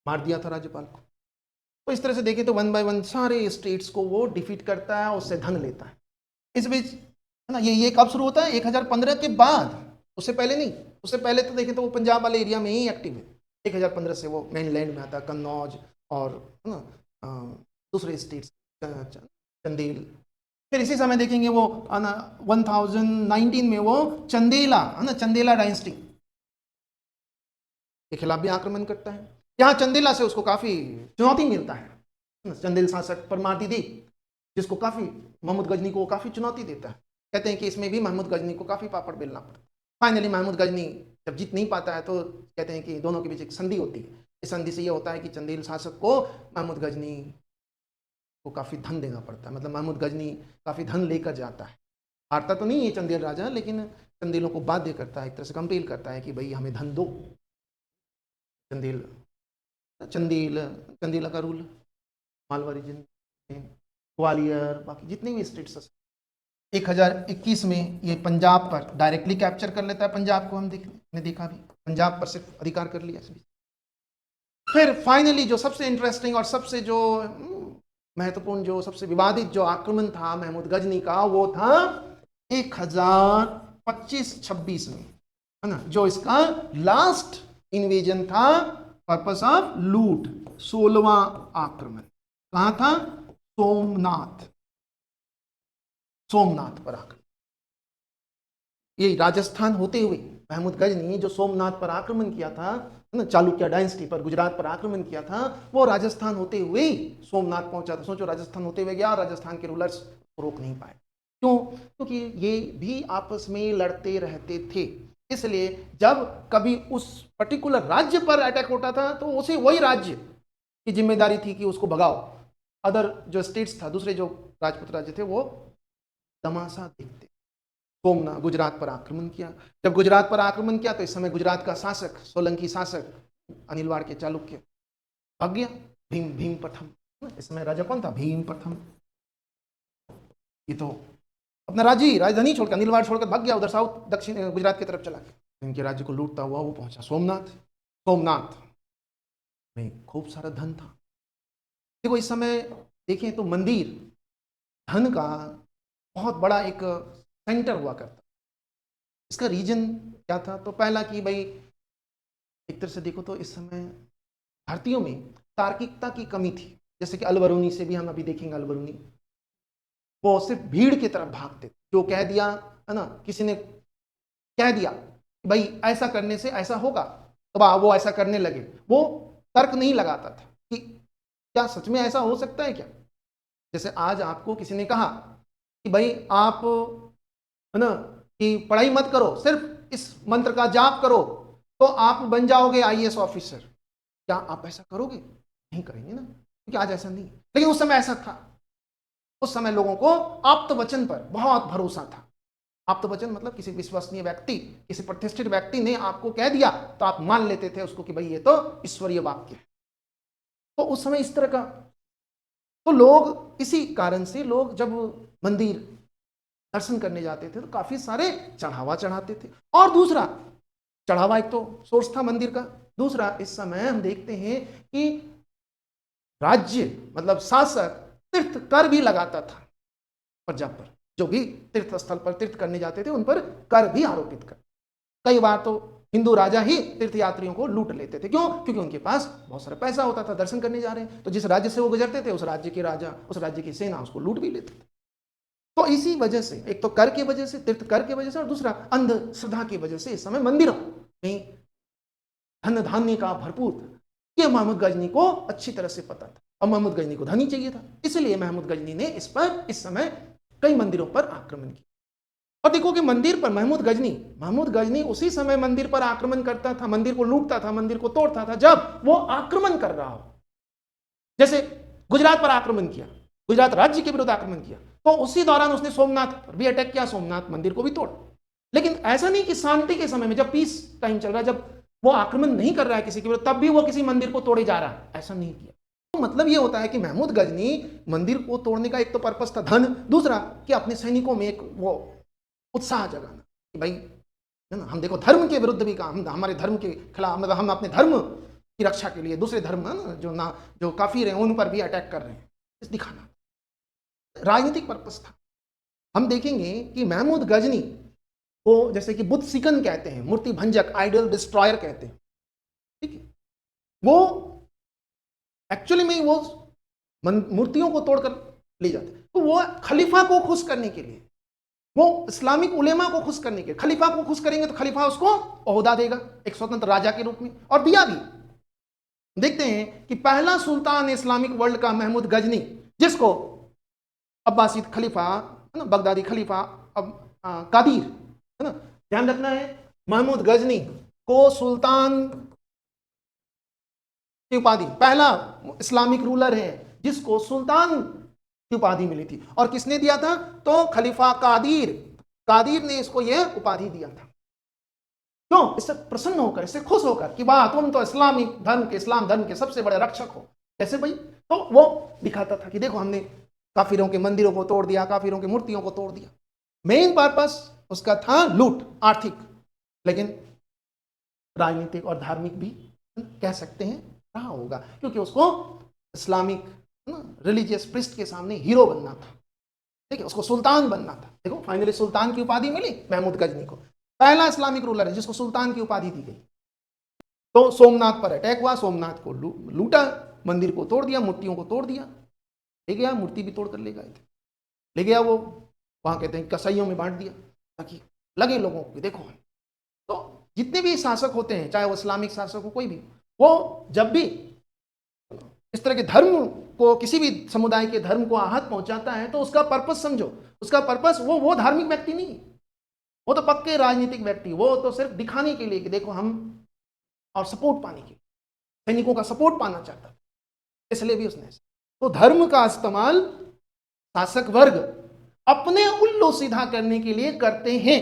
मार दिया था राज्यपाल को। तो इस तरह से देखें तो 1 बाय 1 सारे स्टेट्स को वो डिफीट करता है, उससे धन लेता है। इस बीच है ना, ये कब शुरू होता है? 1015 के बाद, उससे पहले नहीं। उससे पहले तो देखें तो वो पंजाब वाले एरिया में ही एक्टिव है। 1015 से वो मेनलैंड में आता है, कन्नौज और है ना दूसरे स्टेट्स, चंदेल। फिर इसी समय देखेंगे वो 1019 में वो चंदेला, है ना, चंदेला डायनेस्टी के खिलाफ भी आक्रमण करता है। यहाँ चंदेला से उसको काफी चुनौती मिलता है। चंदेल शासक परमार्दी देव, जिसको काफी महमूद गजनी को काफी चुनौती देता है। कहते हैं कि इसमें भी महमूद गजनी को काफी पापड़ बेलना पड़ता है। फाइनली महमूद गजनी जब जीत नहीं पाता है, तो कहते हैं कि दोनों के बीच एक संधि होती है। इस संधि से यह होता है कि चंदेल शासक को महमूद गजनी को काफी धन देना पड़ता है, मतलब महमूद गजनी काफी धन लेकर जाता है। हारता तो नहीं है चंदेल राजा, लेकिन चंदेलों को बाध्य करता है, एक तरह से कंपेल करता है कि भाई हमें धन दो। चंदेला का रूल, मालवारी, ग्वालियर, बाकी जितने भी स्टेट्स 1021 में ये पंजाब पर डायरेक्टली कैप्चर कर लेता है। पंजाब को हमने देखा भी, पंजाब पर सिर्फ अधिकार कर लिया। फिर फाइनली जो सबसे इंटरेस्टिंग और सबसे जो महत्वपूर्ण, जो सबसे विवादित जो आक्रमण था महमूद गजनी का, वो था 1025-26 में, है ना, जो इसका लास्ट इन्वेजन था पर्पस ऑफ लूट, 16वां आक्रमण। कहां था? सोमनाथ पर आक्रमण। ये राजस्थान होते हुए महमूद गजनी जो सोमनाथ पर आक्रमण किया था, है ना, चालुक्य डायनेस्टी पर, गुजरात पर आक्रमण किया था, वो राजस्थान होते हुए ही सोमनाथ पहुंचा था। सोचो, राजस्थान होते हुए गया और राजस्थान के रूलर्स रोक नहीं पाए। क्यों? क्योंकि ये भी आपस में लड़ते रहते थे। इसलिए जब कभी उस पर्टिकुलर राज्य पर अटैक होता था तो उसे वही राज्य की जिम्मेदारी थी कि उसको भगाओ। अदर जो स्टेट्स था, दूसरे जो राजपूत राज्य थे, वो तमाशा देखते। सोमनाथ गुजरात पर आक्रमण किया। जब गुजरात पर आक्रमण किया तो इस समय गुजरात का शासक, सोलंकी शासक अनिलवाड़ के चालुक्य भाग गया। भीम प्रथम, इस समय राजा कौन था? भीम प्रथम। ये तो अपना राज्य ही, राजधानी छोड़कर, अनिलवाड़ छोड़कर भाग गया, उधर साउथ दक्षिण गुजरात की तरफ चला गया। इनके राज्य को लूटता हुआ वो पहुंचा सोमनाथ। सोमनाथ में खूब सारा धन था। देखो इस समय देखें तो मंदिर धन का बहुत बड़ा एक सेंटर हुआ करता। इसका रीजन क्या था? तो पहला कि भाई एक तरह से देखो तो इस समय भारतीयों में तार्किकता की कमी थी। जैसे कि अलबरूनी से भी हम अभी देखेंगे, अलबरूनी वो सिर्फ भीड़ की तरफ भागते, जो कह दिया, है ना, किसी ने कह दिया कि भाई ऐसा करने से ऐसा होगा, तो वो ऐसा करने लगे। वो तर्क नहीं लगाता था कि क्या सच में ऐसा हो सकता है क्या। जैसे आज आपको किसी ने कहा कि भाई आप, है ना, कि पढ़ाई मत करो, सिर्फ इस मंत्र का जाप करो तो आप बन जाओगे आईएएस ऑफिसर। क्या आप ऐसा करोगे? नहीं करेंगे ना, क्योंकि आज ऐसा नहीं। लेकिन उस समय ऐसा था। उस समय लोगों को आप्त वचन पर बहुत भरोसा था। आप्त वचन मतलब किसी विश्वसनीय व्यक्ति, किसी प्रतिष्ठित व्यक्ति ने आपको कह दिया तो आप मान लेते थे उसको कि भाई ये तो ईश्वरीय वाक्य है। तो उस समय इस तरह का, तो लोग इसी कारण से लोग जब मंदिर दर्शन करने जाते थे तो काफी सारे चढ़ावा चढ़ाते थे। और दूसरा चढ़ावा, एक तो सोर्स था मंदिर का, दूसरा इस समय हम देखते हैं कि राज्य मतलब शासक तीर्थ कर भी लगाता था प्रजा पर। जो भी तीर्थ स्थल पर तीर्थ करने जाते थे उन पर कर भी आरोपित कर। कई बार तो हिंदू राजा ही तीर्थ यात्रियों को लूट लेते थे। क्यों? क्योंकि उनके पास बहुत सारा पैसा होता था, दर्शन करने जा रहे हैं, तो जिस राज्य से वो गुजरते थे उस राज्य के राजा, उस राज्य की सेना उसको लूट भी लेते थे। तो इसी वजह से, एक तो कर की वजह से, तीर्थ कर की वजह से, और दूसरा अंधश्रद्धा की वजह से इस समय मंदिरों में धन धान्य का भरपूर था। ये महमूद गजनी को अच्छी तरह से पता था और महमूद गजनी को धन ही चाहिए था। इसलिए महमूद गजनी ने इस पर इस समय कई मंदिरों पर आक्रमण किया। और देखो कि मंदिर पर महमूद गजनी उसी समय मंदिर पर आक्रमण करता था, मंदिर को लूटता था, मंदिर को तोड़ता था जब वो आक्रमण कर रहा हो। जैसे गुजरात पर आक्रमण किया, गुजरात राज्य के विरुद्ध आक्रमण किया, तो उसी दौरान उसने सोमनाथ पर भी अटैक किया, सोमनाथ मंदिर को भी तोड़ा। लेकिन ऐसा नहीं कि शांति के समय में, जब पीस टाइम चल रहा है, जब वो आक्रमण नहीं कर रहा है किसी के विरुद्ध, तब भी वो किसी मंदिर को तोड़े जा रहा है, ऐसा नहीं किया। तो मतलब ये होता है कि महमूद गजनी मंदिर को तोड़ने का एक तो पर्पस था धन, दूसरा कि अपने सैनिकों में एक वो उत्साह जगाना कि भाई, है ना, हम देखो धर्म के विरुद्ध भी काम, हमारे धर्म के खिलाफ, मतलब हम अपने धर्म की रक्षा के लिए दूसरे धर्म, है ना, जो काफिर हैं उन पर भी अटैक कर रहे हैं, इस दिखाना राजनीतिक पर्पस था। हम देखेंगे कि महमूद गजनी को जैसे कि बुद्ध सिकन कहते हैं, मूर्ति भंजक, आइडल डिस्ट्रॉयर कहते हैं, ठीक है। वो एक्चुअली में वो मूर्तियों को तोड़कर ले जाते, तो वो खलीफा को खुश करने के लिए, वो इस्लामिक उलेमा को खुश करने के, खलीफा को खुश करेंगे तो खलीफा उसको ओहदा देगा एक स्वतंत्र राजा के रूप में, और दिया भी। देखते हैं कि पहला सुल्तान इस्लामिक वर्ल्ड का महमूद गजनी, जिसको अब्बासीद खलीफा, है ना, बगदादी खलीफा, अब कादिर, है ना, ध्यान रखना है, महमूद गजनी को सुल्तान की उपाधि, पहला इस्लामिक रूलर है जिसको सुल्तान की उपाधि मिली थी। और किसने दिया था? तो खलीफा कादिर ने इसको यह उपाधि दिया था। क्यों? इससे प्रसन्न होकर, इससे खुश होकर कि वाह, तुम तो इस्लामिक धर्म के, इस्लाम धर्म के सबसे बड़े रक्षक हो। कैसे भाई? तो वो दिखाता था कि देखो हमने काफिरों के मंदिरों को तोड़ दिया, काफिरों की मूर्तियों को तोड़ दिया। मेन पर्पस उसका था लूट, आर्थिक, लेकिन राजनीतिक और धार्मिक भी कह सकते हैं रहा होगा, क्योंकि उसको इस्लामिक रिलीजियस प्रिस्ट के सामने हीरो बनना था, ठीक है, उसको सुल्तान बनना था। देखो फाइनली सुल्तान की उपाधि मिली महमूद गजनी को, पहला इस्लामिक रूलर है जिसको सुल्तान की उपाधि दी गई। तो सोमनाथ पर अटैक हुआ, सोमनाथ को लूटा, मंदिर को तोड़ दिया, मूर्तियों को तोड़ दिया, ले गया, मूर्ति भी तोड़ कर ले गए थे, ले गया वो वहां कहते हैं कसाईयों में बांट दिया ताकि लगे लोगों को देखो। तो जितने भी शासक होते हैं, चाहे वो इस्लामिक शासक हो कोई भी, वो जब भी इस तरह के धर्म को, किसी भी समुदाय के धर्म को आहत पहुंचाता है तो उसका पर्पस समझो, उसका पर्पस वो धार्मिक व्यक्ति नहीं, वो तो पक्के राजनीतिक व्यक्ति, वो तो सिर्फ दिखाने के लिए कि देखो हम, और सपोर्ट पाने के लिए, सैनिकों का सपोर्ट पाना चाहता था, इसलिए भी उसने। तो धर्म का इस्तेमाल शासक वर्ग अपने उल्लू सीधा करने के लिए करते हैं,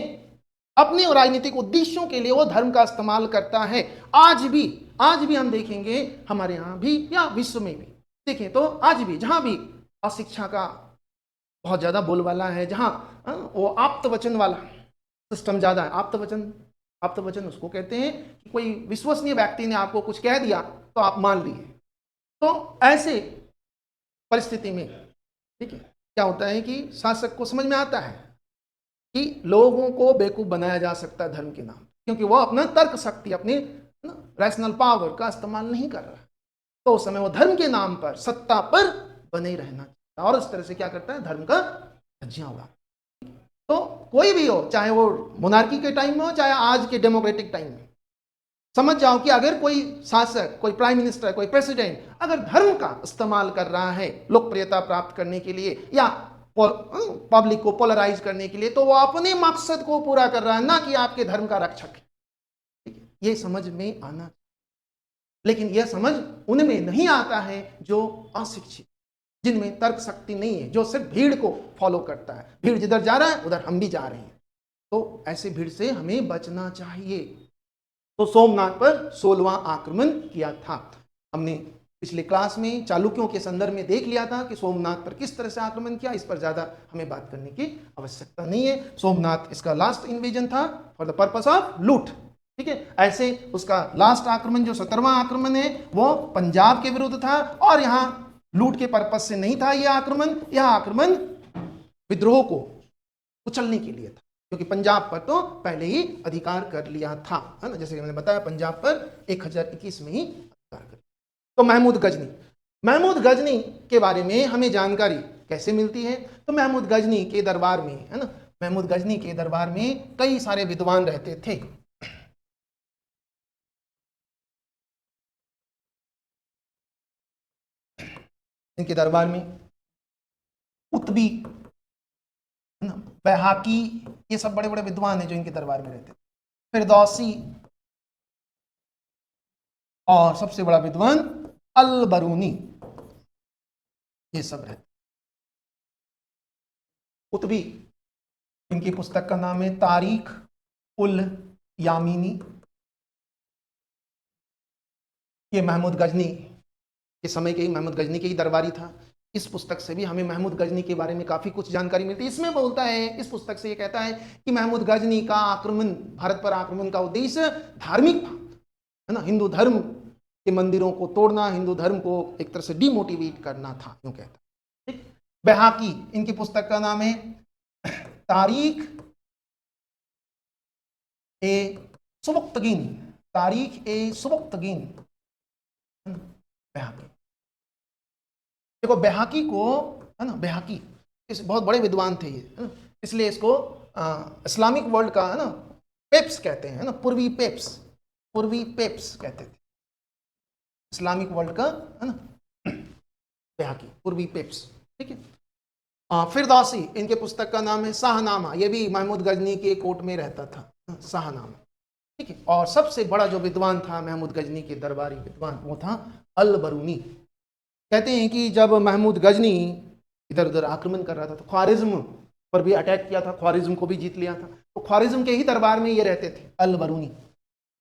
अपने राजनीतिक उद्देश्यों के लिए वो धर्म का इस्तेमाल करता है। आज भी हम देखेंगे हमारे यहां भी या विश्व में भी देखें तो आज भी जहां भी अशिक्षा का बहुत ज्यादा बोलबाला है, जहां वो आप्त वचन वाला सिस्टम ज्यादा है, आप्त वचन उसको कहते हैं कि कोई विश्वसनीय व्यक्ति ने आपको कुछ कह दिया तो आप मान लिए। तो ऐसे परिस्थिति में ठीक है क्या होता है कि शासक को समझ में आता है कि लोगों को बेवकूफ बनाया जा सकता है धर्म के नाम, क्योंकि वो अपना तर्क शक्ति, अपनी रैशनल पावर का इस्तेमाल नहीं कर रहा है, तो उस समय वो धर्म के नाम पर सत्ता पर बने रहना चाहता है और इस तरह से क्या करता है, धर्म का धज्जियां उड़ा। तो कोई भी हो, चाहे वो मोनार्की के टाइम में हो, चाहे आज के डेमोक्रेटिक टाइम में, समझ जाओ कि अगर कोई शासक, कोई प्राइम मिनिस्टर, कोई प्रेसिडेंट अगर धर्म का इस्तेमाल कर रहा है लोकप्रियता प्राप्त करने के लिए या पब्लिक को पोलराइज करने के लिए, तो वो अपने मकसद को पूरा कर रहा है, ना कि आपके धर्म का रक्षक है। ये समझ में आना, लेकिन यह समझ उनमें नहीं आता है जो अशिक्षित, जिनमें तर्क शक्ति नहीं है, जो सिर्फ भीड़ को फॉलो करता है, भीड़ जिधर जा रहा है उधर हम भी जा रहे हैं। तो ऐसे भीड़ से हमें बचना चाहिए। तो सोमनाथ पर 16वां आक्रमण किया था। हमने पिछले क्लास में चालुक्यों के संदर्भ में देख लिया था कि सोमनाथ पर किस तरह से आक्रमण किया, इस पर ज्यादा हमें बात करने की आवश्यकता नहीं है। सोमनाथ इसका लास्ट इन्वेजन था फॉर द पर्पस ऑफ लूट, ठीक है। ऐसे उसका लास्ट आक्रमण जो 17वां आक्रमण है वो पंजाब के विरुद्ध था और यहाँ लूट के पर्पस से नहीं था यह आक्रमण विद्रोह को कुचलने के लिए था, क्योंकि पंजाब पर तो पहले ही अधिकार कर लिया था, है ना, जैसे कि मैंने बताया पंजाब पर 1021 में ही अधिकार कर। तो महमूद गजनी के बारे में हमें जानकारी कैसे मिलती है? तो महमूद गजनी के दरबार में, है ना, महमूद गजनी के दरबार में कई सारे विद्वान रहते थे। इनके दरबार में कुतबी, बैहाकी, ये सब बड़े बड़े विद्वान हैं जो इनके दरबार में रहते थे। फिरदौसी और सबसे बड़ा विद्वान अल बरूनी, ये सब रहते। कुतबी, इनकी पुस्तक का नाम है तारीख उल यामीनी। ये महमूद गजनी के समय के ही, महमूद गजनी के ही दरबारी था। इस पुस्तक से भी हमें महमूद गजनी के बारे में काफी कुछ जानकारी मिलती है। इसमें बोलता है, इस पुस्तक से ये कहता है कि महमूद गजनी का आक्रमण, भारत पर आक्रमण का उद्देश्य धार्मिक था, है ना, हिंदू धर्म के मंदिरों को तोड़ना, हिंदू धर्म को एक तरह से डिमोटिवेट करना था, यूं कहता है। ठीक। बैहाकी, इनकी पुस्तक का नाम है तारीख ए सुबक्तगीन, तारीख ए सुबक्तगीन। बैहाकी, देखो बैहाकी को, है ना, बैहाकी इस बहुत बड़े विद्वान थे ये, है ना, इसलिए इसको इस्लामिक वर्ल्ड का, है ना, पेप्स कहते हैं, है ना, पूर्वी पेप्स कहते थे इस्लामिक वर्ल्ड का, है ना, बैहाकी पूर्वी पेप्स। ठीक है। फिरदौसी, इनके पुस्तक का नाम है शाहनामा, ये भी महमूद गजनी के कोर्ट में रहता था, शाहनामा। ठीक है। और सबसे बड़ा जो विद्वान था महमूद गजनी के दरबारी विद्वान, वो था अल बरूनी। कहते हैं कि जब महमूद गजनी इधर उधर आक्रमण कर रहा था तो ख्वारिज्म पर भी अटैक किया था, ख्वारिज्म को भी जीत लिया था। तो ख्वारिज्म के ही दरबार में ये रहते थे, अल बरूनी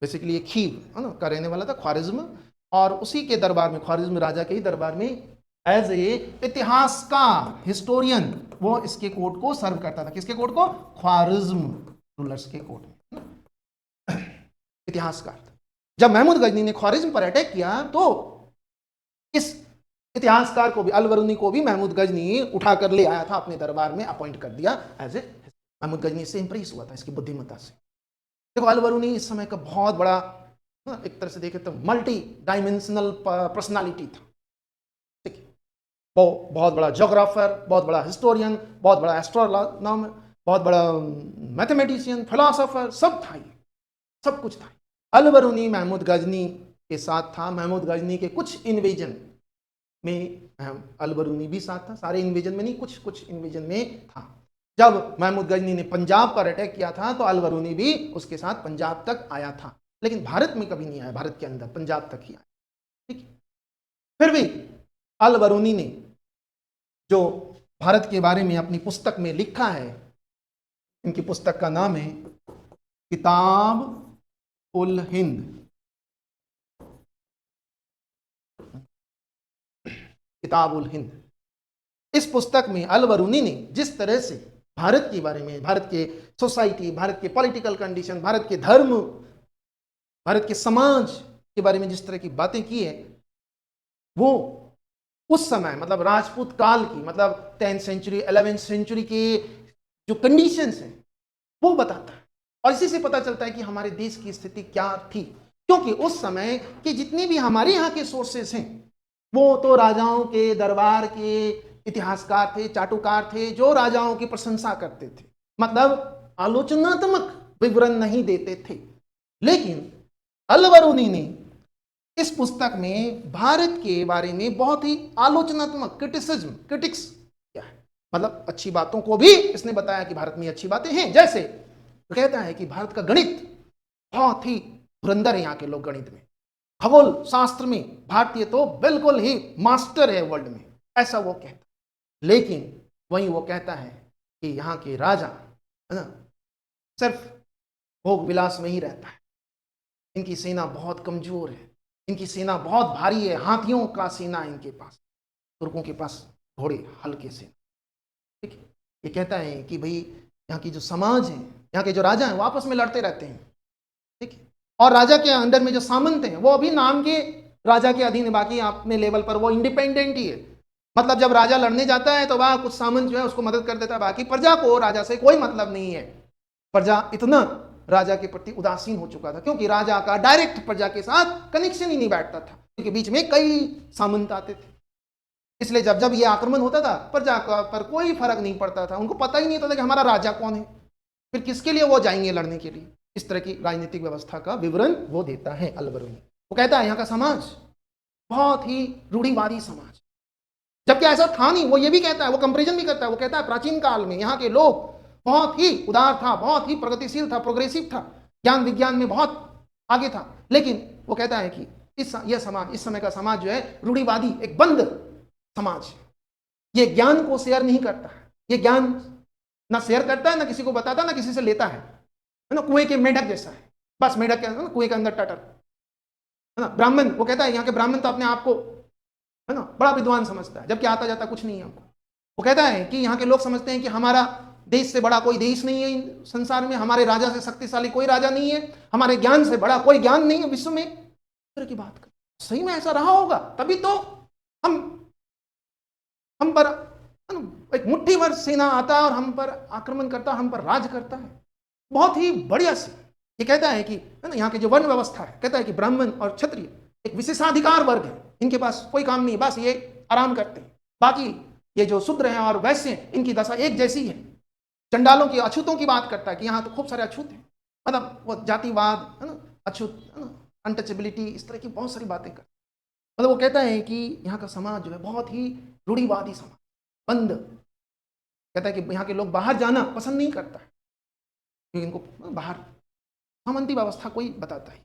बेसिकली ये खीव, है ना, का रहने वाला था ख्वारिज्म, और उसी के दरबार में, ख्वारिज्म राजा के ही दरबार में एज ए इतिहासकार, हिस्टोरियन, वो इसके कोर्ट को सर्व करता था। किसके कोर्ट को? ख्वारिज्म रूलर्स के कोर्ट में इतिहासकार। जब महमूद गजनी ने ख्वारिज्म पर अटैक किया तो इस इतिहासकार को भी, अल बरूनी को भी महमूद गजनी उठाकर ले आया था अपने दरबार में, अपॉइंट कर दिया एज ए। महमूद गजनी से इंप्रेस हुआ था इसकी बुद्धिमत्ता से। देखो अल बरूनी इस समय का बहुत बड़ा, एक तरह से देखे तो मल्टी डायमेंशनल पर्सनालिटी था। ठीक है। वो बहुत बड़ा ज्योग्राफर, बहुत बड़ा हिस्टोरियन, बहुत बड़ा एस्ट्रोनॉमर, बहुत बड़ा मैथमेटिशियन, फिलोसोफर, सब था ये। सब कुछ था। अल बरूनी महमूद गजनी के साथ था। महमूद गजनी के कुछ इन्वेजन में अल बरूनी भी साथ था, सारे इन्वेजन में नहीं, कुछ कुछ इन्वेजन में था। जब महमूद गजनी ने पंजाब पर अटैक किया था तो अल बरूनी भी उसके साथ पंजाब तक आया था, लेकिन भारत में कभी नहीं आया, भारत के अंदर पंजाब तक ही आया। ठीक है, फिर भी अल बरूनी ने जो भारत के बारे में अपनी पुस्तक में लिखा है, इनकी पुस्तक का नाम है किताब उल हिंद। किताब उल हिंद, इस पुस्तक में अल बरूनी ने जिस तरह से भारत के बारे में, भारत के सोसाइटी, भारत के पॉलिटिकल कंडीशन, भारत के धर्म, भारत के समाज के बारे में जिस तरह की बातें की है, वो उस समय मतलब राजपूत काल की, मतलब 10th सेंचुरी 11th सेंचुरी के जो कंडीशंस हैं वो बताता है। और इसी से पता चलता है कि हमारे देश की स्थिति क्या थी, क्योंकि उस समय के जितने भी हमारे यहाँ के सोर्सेस हैं वो तो राजाओं के दरबार के इतिहासकार थे, चाटुकार थे, जो राजाओं की प्रशंसा करते थे, मतलब आलोचनात्मक विवरण नहीं देते थे। लेकिन अल बरूनी ने इस पुस्तक में भारत के बारे में बहुत ही आलोचनात्मक क्रिटिक्स क्या है, मतलब अच्छी बातों को भी इसने बताया कि भारत में अच्छी बातें हैं। जैसे तो कहता है कि भारत का गणित बहुत ही धुरंधर है, यहाँ के लोग गणित में, खगोल शास्त्र में भारतीय तो बिल्कुल ही मास्टर है वर्ल्ड में, ऐसा वो कहता है। लेकिन वहीं वो कहता है कि यहाँ के राजा है ना सिर्फ भोग विलास में ही रहता है, इनकी सेना बहुत कमजोर है, इनकी सेना बहुत भारी है, हाथियों का सेना इनके पास, तुर्कों के पास घोड़े हल्के सेना। ठीक है, ये कहता है कि भाई यहाँ की जो समाज है, यहाँ के जो राजा हैं वो आपस में लड़ते रहते हैं। ठीक है, और राजा के अंडर में जो सामंत हैं वो अभी नाम के राजा के अधीन है, बाकी अपने लेवल पर वो इंडिपेंडेंट ही है। मतलब जब राजा लड़ने जाता है तो वह कुछ सामंत जो है उसको मदद कर देता है, बाकी प्रजा को राजा से कोई मतलब नहीं है। प्रजा इतना राजा के प्रति उदासीन हो चुका था, क्योंकि राजा का डायरेक्ट प्रजा के साथ कनेक्शन ही नहीं बैठता था, क्योंकि बीच में कई सामंत आते थे। इसलिए जब जब ये आक्रमण होता था प्रजा पर कोई फर्क नहीं पड़ता था, उनको पता ही नहीं होता था कि हमारा राजा कौन है, फिर किसके लिए वो जाएंगे लड़ने के लिए। इस तरह की राजनीतिक व्यवस्था का विवरण वो देता है अल बरूनी। वो कहता है यहाँ का समाज बहुत ही रूढ़िवादी समाज, जबकि ऐसा था नहीं। वो ये भी कहता है, वो कंपेरिजन भी करता है, वो कहता है प्राचीन काल में यहाँ के लोग बहुत ही उदार था, बहुत ही प्रगतिशील था, प्रोग्रेसिव था, ज्ञान विज्ञान में बहुत आगे था। लेकिन वो कहता है कि यह समाज, इस समय का समाज जो है रूढ़िवादी, एक बंद समाज, ये ज्ञान को शेयर नहीं करता है, ये ज्ञान ना शेयर करता है, ना किसी को बताता, ना किसी से लेता है ना, कुएं के मेढक जैसा है, बस मेढक के कुएं के अंदर टटर है ना। ब्राह्मण, वो कहता है यहाँ के ब्राह्मण तो अपने आप को है ना बड़ा विद्वान समझता है, जबकि आता जाता कुछ नहीं है हमको। वो कहता है कि यहाँ के लोग समझते हैं कि हमारा देश से बड़ा कोई देश नहीं है संसार में, हमारे राजा से शक्तिशाली कोई राजा नहीं है, हमारे ज्ञान से बड़ा कोई ज्ञान नहीं है विश्व में। इस तरह की बात कर, सही में ऐसा रहा होगा तभी तो हम पर एक मुट्ठी भर सेना आता है और हम पर आक्रमण करता है, हम पर राज करता है, बहुत ही बढ़िया से। ये कहता है कि है ना यहाँ की जो वर्ण व्यवस्था है, कहता है कि ब्राह्मण और क्षत्रिय एक विशेषाधिकार वर्ग है, इनके पास कोई काम नहीं, बस ये आराम करते हैं। बाकी ये जो शूद्र हैं और वैश्य हैं, इनकी दशा एक जैसी है। चंडालों की, अछूतों की बात करता है कि यहाँ तो खूब सारे अछूत हैं, मतलब वो जातिवाद है ना, अछूत है ना, अनटचेबिलिटी, इस तरह की बहुत सारी बातें करता है। मतलब वो कहता है कि यहाँ का समाज जो है बहुत ही रूढ़िवादी समाज, बंद। कहता है कि यहाँ के लोग बाहर जाना पसंद नहीं करता है, क्योंकि इनको बाहर सामंती व्यवस्था कोई बताता है।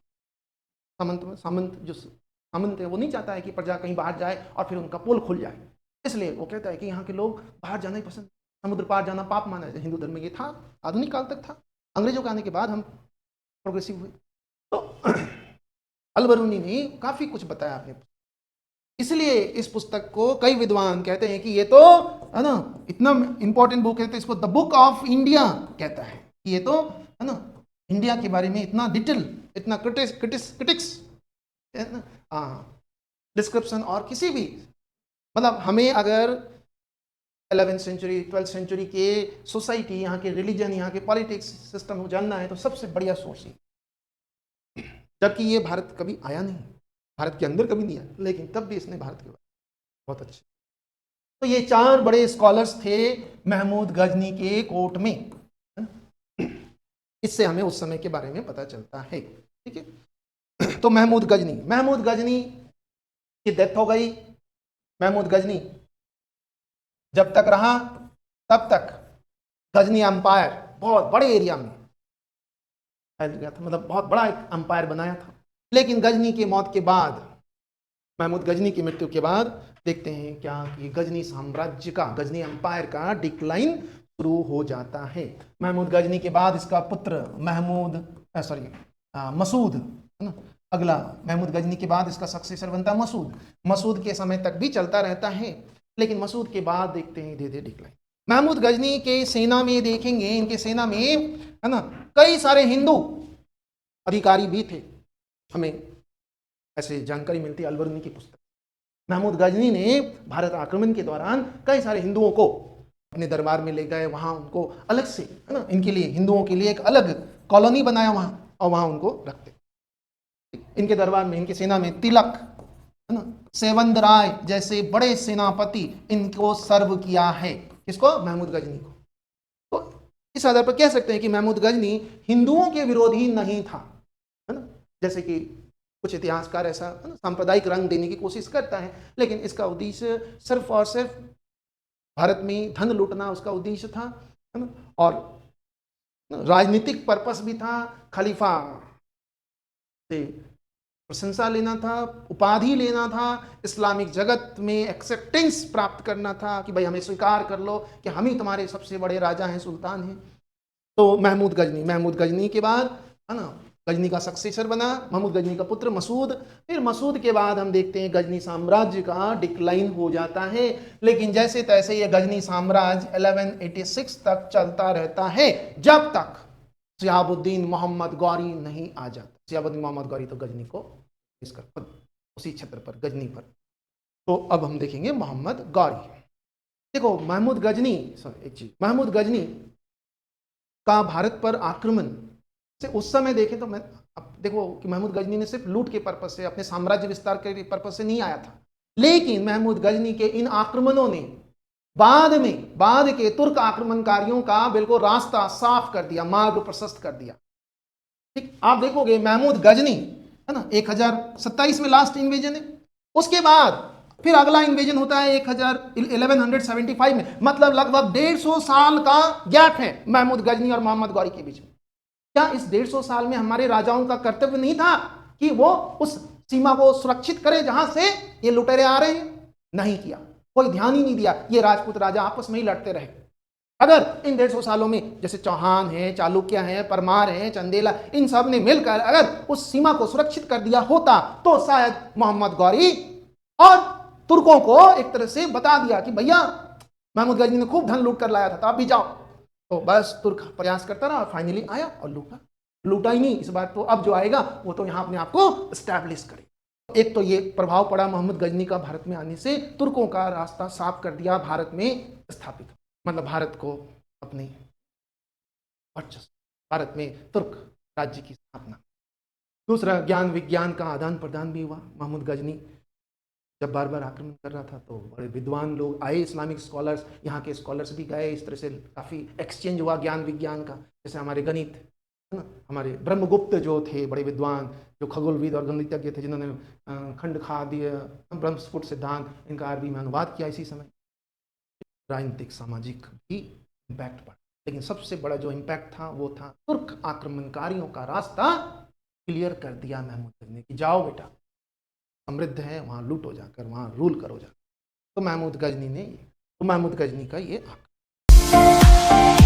सामंत जो सामंत है वो नहीं चाहता है कि प्रजा कहीं बाहर जाए और फिर उनका पोल खुल जाए, इसलिए वो कहता है कि यहाँ के लोग बाहर जाना ही पसंद, समुद्र पार जाना पाप माना जाए। हिंदू धर्म में ये था, आधुनिक काल तक था, अंग्रेजों के आने के बाद हम प्रोग्रेसिव हुए। तो अल बरूनी ने काफी कुछ बताया अपने, इसलिए इस पुस्तक को कई विद्वान कहते हैं कि ये तो है ना इतना इंपॉर्टेंट बुक है, तो इसको द बुक ऑफ इंडिया कहता है कि ये तो है ना इंडिया के बारे में इतना डिटेल, इतना क्रिटिक्स डिस्क्रिप्शन, और किसी भी मतलब हमें अगर 11th सेंचुरी 12th सेंचुरी के सोसाइटी, यहाँ के रिलीजन, यहाँ के पॉलिटिक्स सिस्टम जानना है तो सबसे बढ़िया सोर्स है। जबकि ये भारत कभी आया नहीं, भारत के अंदर कभी नहीं आया, लेकिन तब भी इसने भारत के बारे में बहुत अच्छे। तो ये 4 बड़े स्कॉलर्स थे महमूद गजनी के कोर्ट में। इससे हमें उस समय के बारे में पता चलता है। ठीक है, तो महमूद गजनी की डेथ हो गई। महमूद गजनी जब तक रहा तब तक गजनी एम्पायर बहुत बड़े एरिया में फैल गया था, मतलब बहुत बड़ा एक एम्पायर बनाया था। लेकिन गजनी की मौत के बाद, महमूद गजनी की मृत्यु के बाद देखते हैं क्या कि गजनी साम्राज्य का, गजनी एम्पायर का डिक्लाइन शुरू हो जाता है। महमूद गजनी के बाद इसका पुत्र मसूद है ना, अगला महमूद गजनी के बाद इसका सक्सेसर बनता मसूद। मसूद के समय तक भी चलता रहता है, लेकिन मसूद के बाद देखते हैं धीरे धीरे डिक्लाइन। महमूद गजनी के सेना में देखेंगे, इनके सेना में है ना कई सारे हिंदू अधिकारी भी थे। हमें ऐसे जानकारी मिलती है अलबरूनी की पुस्तक। महमूद गजनी ने भारत आक्रमण के दौरान कई सारे हिंदुओं को अपने दरबार में ले गए, वहां उनको अलग से है ना, इनके लिए, हिंदुओं के लिए एक अलग कॉलोनी बनाया वहां, और वहां उनको रखते। इनके दरबार में, इनकी सेना में तिलक है ना, सेवंद राय जैसे बड़े सेनापति इनको सर्व किया है। किसको? महमूद गजनी को। तो इस आधार पर कह सकते हैं कि महमूद गजनी हिंदुओं के विरोधी नहीं था, है ना, जैसे कि कुछ इतिहासकार ऐसा है ना सांप्रदायिक रंग देने की कोशिश करता है, लेकिन इसका उद्देश्य सिर्फ और सिर्फ भारत में धन लूटना उसका उद्देश्य था, है ना, और राजनीतिक पर्पस भी था, खलीफा से प्रशंसा लेना था, उपाधि लेना था, इस्लामिक जगत में एक्सेप्टेंस प्राप्त करना था कि भाई हमें स्वीकार कर लो कि हम ही तुम्हारे सबसे बड़े राजा हैं, सुल्तान हैं। तो महमूद गजनी के बाद है ना गजनी का सक्सेसर बना महमूद गजनी का पुत्र मसूद। फिर मसूद के बाद हम देखते हैं गजनी साम्राज्य का डिक्लाइन हो जाता है, लेकिन जैसे तैसे ये गजनी साम्राज्य 1186 तक चलता रहता है, जब तक शिहाबुद्दीन मोहम्मद गौरी नहीं आ जाता। शिहाबुद्दीन मोहम्मद गौरी तो गजनी को इसका खुद उसी क्षेत्र पर, गजनी पर। तो अब हम देखेंगे मोहम्मद गौरी। देखो महमूद गजनी का भारत पर आक्रमण से उस समय देखें तो, मैं अब देखो कि महमूद गजनी ने सिर्फ लूट के पर्पज से, अपने साम्राज्य विस्तार के पर्पज से नहीं आया था, लेकिन महमूद गजनी के इन आक्रमणों ने बाद के तुर्क आक्रमणकारियों का बिल्कुल रास्ता साफ कर दिया, मार्ग प्रशस्त कर दिया। ठीक, आप देखोगे महमूद गजनी है ना 1027 में लास्ट इन्वेजन है, उसके बाद फिर अगला इन्वेजन होता है 1175 में, मतलब लगभग 150 साल का गैप है महमूद गजनी और मोहम्मद गौरी के बीच में। क्या इस 150 साल में हमारे राजाओं का कर्तव्य नहीं था कि वो उस सीमा को सुरक्षित करे जहां से ये लुटेरे आ रहे हैं? नहीं किया, कोई ध्यान ही नहीं दिया। ये राजपूत राजा आपस में ही लड़ते रहे। अगर इन 150 सालों में जैसे चौहान है, चालुक्य है, परमार है, चंदेला, इन सब ने मिलकर अगर उस सीमा को सुरक्षित कर दिया होता तो शायद मोहम्मद गौरी और तुर्कों को एक तरह से बता दिया कि भैया महमूद गजनी ने खूब धन लूट कर लाया था, तो आप भी जाओ। तो बस तुर्क प्रयास करता रहा, फाइनली आया और लूटा ही नहीं इस बार। तो अब जो आएगा वो तो यहाँ अपने आप को एस्टैब्लिश करे। एक तो ये प्रभाव पड़ा मोहम्मद गजनी का भारत में आने से, तुर्कों का रास्ता साफ कर दिया भारत में स्थापित, मतलब भारत को अपनी वर्चस्व, भारत में तुर्क राज्य की स्थापना। दूसरा, ज्ञान विज्ञान का आदान प्रदान भी हुआ। महमूद गजनी जब बार बार आक्रमण कर रहा था तो बड़े विद्वान लोग आए, इस्लामिक स्कॉलर्स, यहाँ के स्कॉलर्स भी गए, इस तरह से काफ़ी एक्सचेंज हुआ ज्ञान विज्ञान का। जैसे हमारे गणित है ना, हमारे ब्रह्मगुप्त जो थे बड़े विद्वान, जो खगोलविद और गणितज्ञ थे, जिन्होंने खंड खाद्य ब्रह्मस्फुट सिद्धांत, इनका अरबी में अनुवाद किया इसी समय। राजनीतिक सामाजिक भी इम्पैक्ट पड़ा, लेकिन सबसे बड़ा जो इम्पैक्ट था वो था तुर्क आक्रमणकारियों का रास्ता क्लियर कर दिया महमूद गजनी कि जाओ बेटा, समृद्ध है वहाँ लूटो जाकर, वहाँ रूल करो जाकर। तो महमूद गजनी का ये आक्रमण।